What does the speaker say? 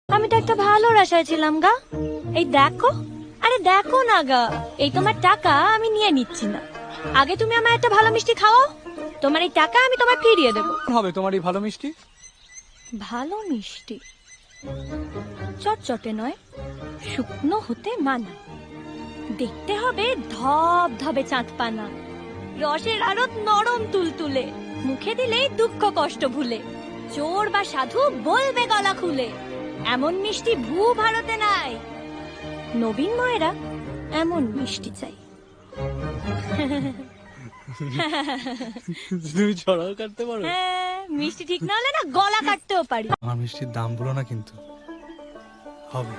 আমি তো একটা ভালো আশায় ছিলাম গা। এই দেখো, আরে দেখো না গা, এই তোমার টাকা আমি নিয়ে নিচ্ছি না। আগে তুমি আমার একটা ভালো মিষ্টি খাওয়াও, তোমার এই টাকা আমি তোমায় ফিরিয়ে দেবো। হবে তোমার এই ভালো মিষ্টি? ভালো মিষ্টি চটচটে নয়, শুকনো হতে মানা। দেখতে হবে ধব ধবে চাঁদ পানা, রসের আরো নরম তুলতুলে, মুখে দিলেই দুঃখ কষ্ট ভুলে, চোর বা সাধু বলবে গলা খুলে, এমন মিষ্টি ভূ ভারতে নাই। নবীন ময়রা এমন মিষ্টি চাই। তুমি ছড়াও কাটতে পারো? হ্যাঁ, মিষ্টি ঠিক না হলে না গলা কাটতেও পারি। আমার মিষ্টির দাম বলো না কিন্তু, হবে।